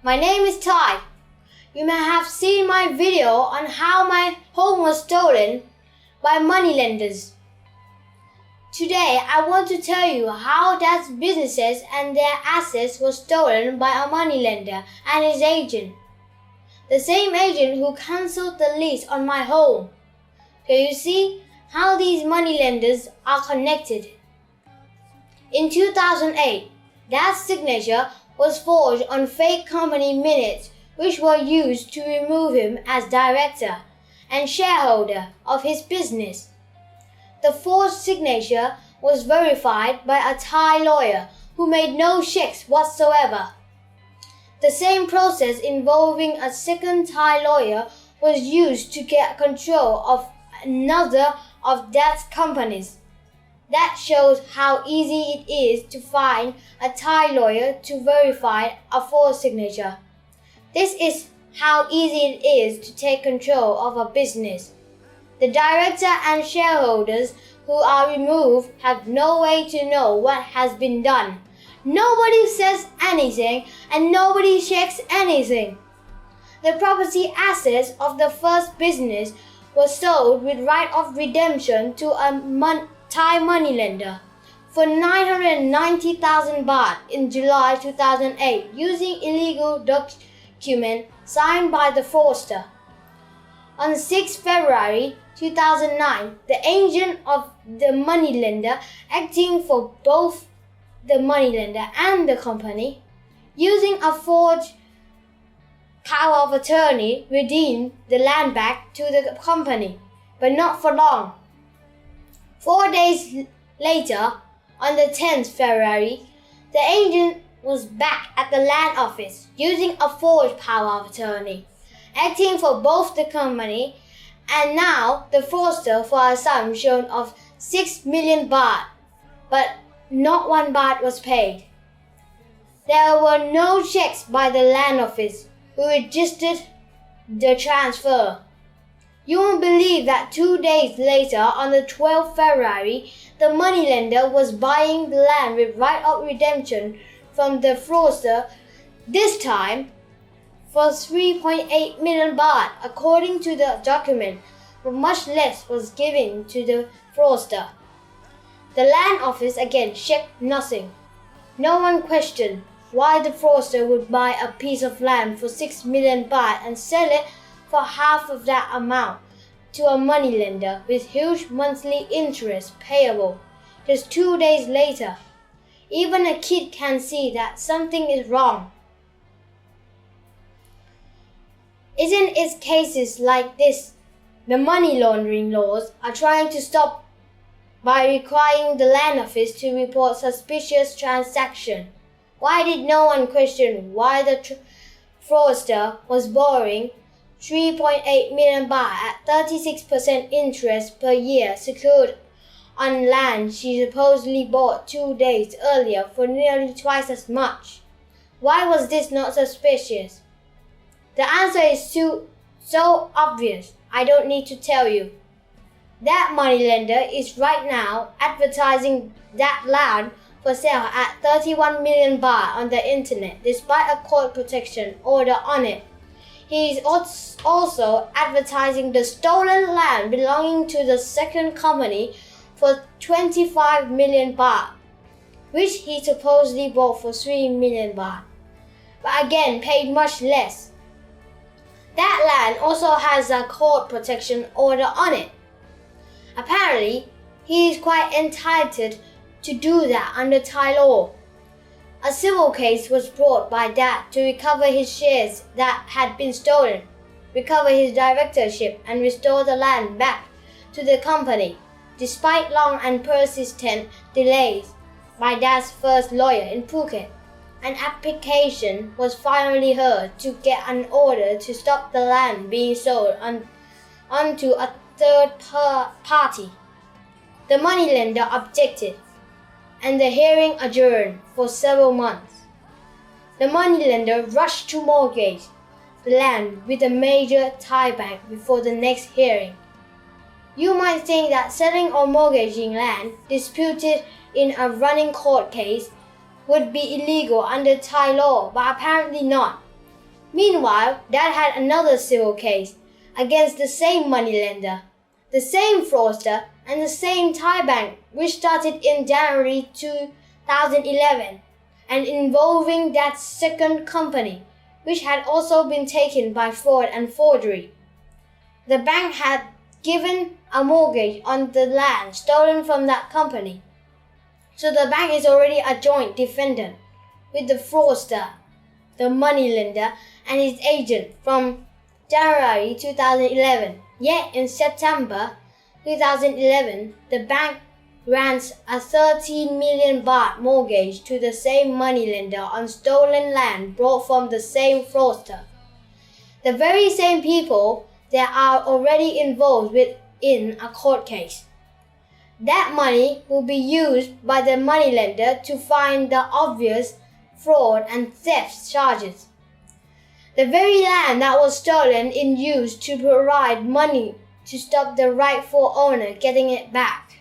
My name is Thai. You may have seen my video on how my home was stolen by moneylenders. Today, I want to tell you how Dad's businesses and their assets were stolen by a moneylender and his agent. The same agent who cancelled the lease on my home. So you see how these moneylenders are connected. In 2008, Dad's signature was forged on fake company minutes which were used to remove him as director and shareholder of his business. The forged signature was verified by a Thai lawyer who made no checks whatsoever. The same process involving a second Thai lawyer was used to get control of another of Dad's companies. That shows how easy it is to find a Thai lawyer to verify a forged signature. This is how easy it is to take control of a business. The director and shareholders who are removed have no way to know what has been done. Nobody says anything and nobody checks anything. The property assets of the first business were sold with right of redemption to a Thai moneylender for 990,000 baht in July 2008 using illegal document signed by the fraudster. On 6 February 2009, the agent of the moneylender acting for both the moneylender and the company, using a forged power of attorney, redeemed the land back to the company, but not for long. 4 days later, on the 10th February, the agent was back at the land office using a forged power of attorney, acting for both the company and now the fraudster for a sum shown of 6 million baht, but not 1 baht was paid. There were no checks by the land office who registered the transfer. You won't believe that 2 days later, on the 12th February, the moneylender was buying the land with right of redemption from the fraudster, this time for 3.8 million baht according to the document, but much less was given to the fraudster. The land office again checked nothing. No one questioned why the fraudster would buy a piece of land for 6 million baht and sell it for half of that amount to a moneylender with huge monthly interest payable just 2 days later. Even a kid can see that something is wrong. Isn't it cases like this the money laundering laws are trying to stop by requiring the land office to report suspicious transactions? Why did no one question why the fraudster was borrowing 3.8 million baht at 36% interest per year secured on land she supposedly bought 2 days earlier for nearly twice as much? Why was this not suspicious? The answer is so obvious, I don't need to tell you. That moneylender is right now advertising that land for sale at 31 million baht on the internet despite a court protection order on it. He is also advertising the stolen land belonging to the second company for 25 million baht, which he supposedly bought for 3 million baht, but again paid much less. That land also has a court protection order on it. Apparently, he is quite entitled to do that under Thai law. A civil case was brought by Dad to recover his shares that had been stolen, recover his directorship and restore the land back to the company, despite long and persistent delays by Dad's first lawyer in Phuket. An application was finally heard to get an order to stop the land being sold onto a third party. The moneylender objected, and the hearing adjourned for several months. The moneylender rushed to mortgage the land with a major Thai bank before the next hearing. You might think that selling or mortgaging land disputed in a running court case would be illegal under Thai law, but apparently not. Meanwhile, Dad had another civil case against the same moneylender, the same fraudster, and the same Thai bank, which started in January 2011 and involving Dad's second company, which had also been taken by fraud and forgery. The bank had given a mortgage on the land stolen from that company. So the bank is already a joint defendant with the fraudster, the moneylender, and his agent from January 2011. Yet in September 2011, the bank grants a 13 million baht mortgage to the same moneylender on stolen land brought from the same fraudster. The very same people that are already involved in a court case. That money will be used by the moneylender to find the obvious fraud and theft charges. The very land that was stolen is used to provide money to stop the rightful owner getting it back,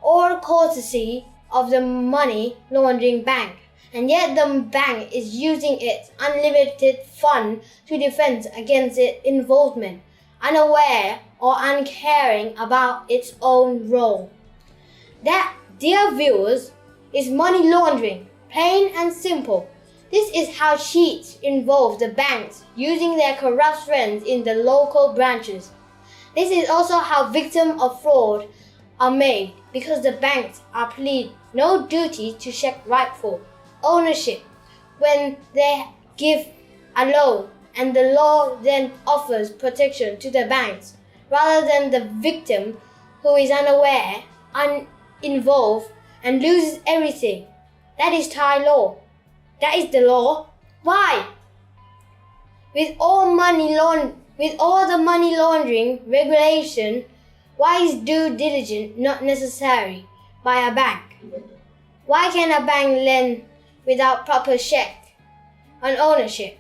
all courtesy of the money laundering bank, and yet the bank is using its unlimited fund to defend against its involvement, unaware or uncaring about its own role. That, dear viewers, is money laundering, plain and simple. This is how cheats involve the banks using their corrupt friends in the local branches. This is also how victims of fraud are made, because the banks are plead no duty to check rightful ownership when they give a loan, and the law then offers protection to the banks rather than the victim who is unaware, uninvolved, and loses everything. That is Thai law. That is the law. Why? With all the money laundering regulation, why is due diligence not necessary by a bank? Why can a bank lend without proper check on ownership?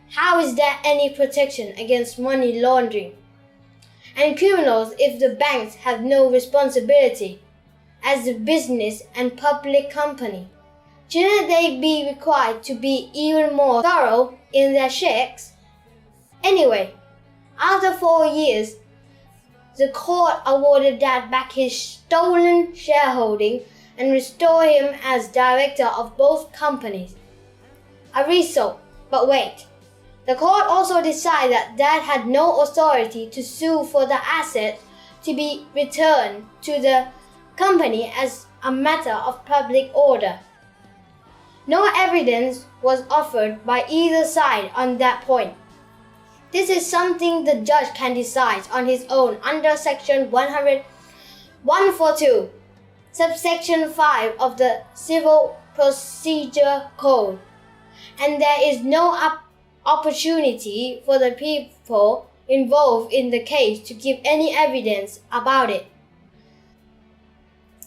How is there any protection against money laundering and criminals if the banks have no responsibility as a business and public company? Shouldn't they be required to be even more thorough in their checks? Anyway, after 4 years, the court awarded Dad back his stolen shareholding and restored him as director of both companies. A result, but wait. The court also decided that Dad had no authority to sue for the assets to be returned to the company as a matter of public order. No evidence was offered by either side on that point. This is something the judge can decide on his own under Section 142, subsection 5 of the Civil Procedure Code, and there is no opportunity for the people involved in the case to give any evidence about it.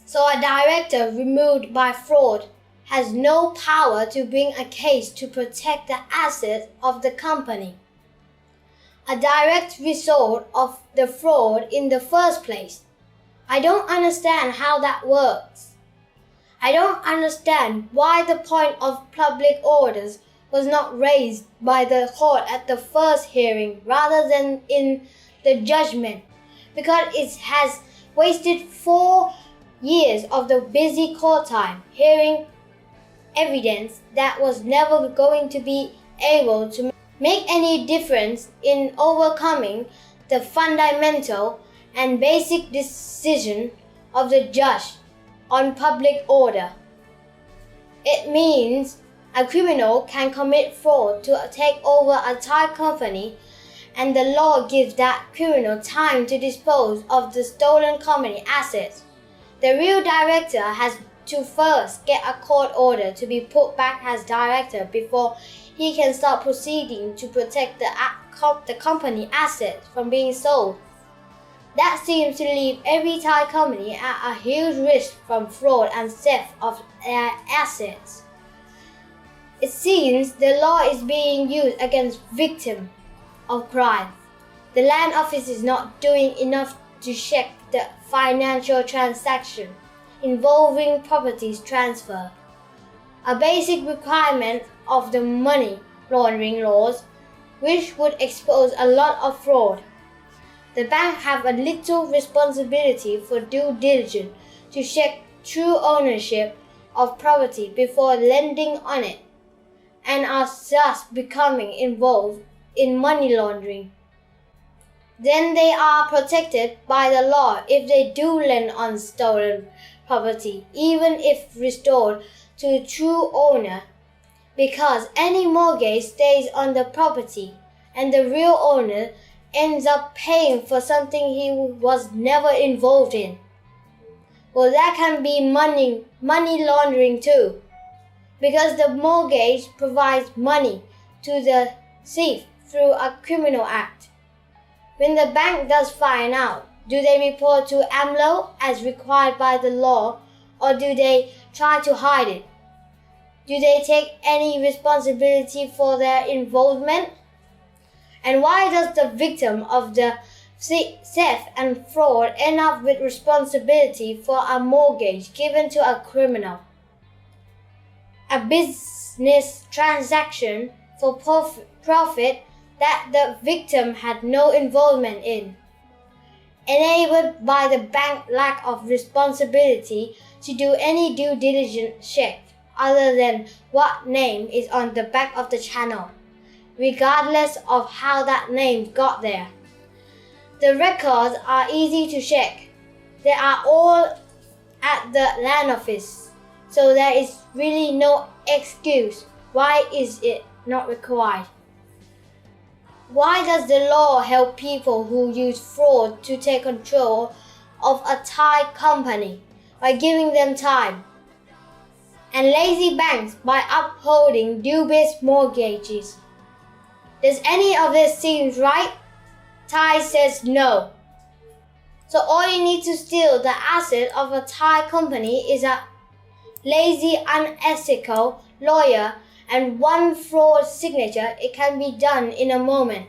So a director removed by fraud has no power to bring a case to protect the assets of the company, a direct result of the fraud in the first place. I don't understand how that works. I don't understand why the point of public orders was not raised by the court at the first hearing rather than in the judgment, because it has wasted 4 years of the busy court time hearing evidence that was never going to be able to make any difference in overcoming the fundamental and basic decision of the judge on public order. It means a criminal can commit fraud to take over a Thai company, and the law gives that criminal time to dispose of the stolen company assets. The real director has to first get a court order to be put back as director before he can start proceeding to protect the company assets from being sold. That seems to leave every Thai company at a huge risk from fraud and theft of their assets. It seems the law is being used against victims of crime. The land office is not doing enough to check the financial transaction involving properties transfer, a basic requirement of the money laundering laws. which would expose a lot of fraud. The bank have a little responsibility for due diligence to check true ownership of property before lending on it, and are thus becoming involved in money laundering. Then they are protected by the law if they do lend on stolen property, even if restored to the true owner, because any mortgage stays on the property and the real owner ends up paying for something he was never involved in. Well, that can be money laundering too, because the mortgage provides money to the thief through a criminal act. When the bank does find out, do they report to AMLO as required by the law, or do they try to hide it? Do they take any responsibility for their involvement? And why does the victim of the theft and fraud end up with responsibility for a mortgage given to a criminal? A business transaction for profit that the victim had no involvement in, enabled by the bank's lack of responsibility to do any due diligence check other than what name is on the back of the channel, regardless of how that name got there. The records are easy to check. They are all at the land office, so there is really no excuse. Why is it not required? Why does the law help people who use fraud to take control of a Thai company by giving them time, and lazy banks by upholding dubious mortgages? Does any of this seem right? Thai says no. So all you need to steal the asset of a Thai company is a lazy, unethical lawyer and one fraud signature. It can be done in a moment,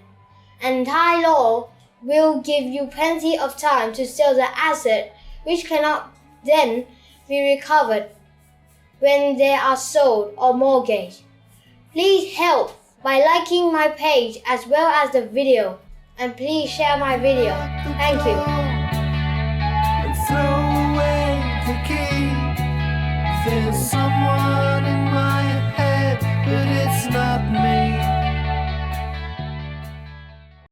and Thai law will give you plenty of time to sell the asset, which cannot then be recovered when they are sold or mortgaged. Please help by liking my page as well as the video, and please share my video. Thank you. And throw away the key. There's someone in my head, but it's not me.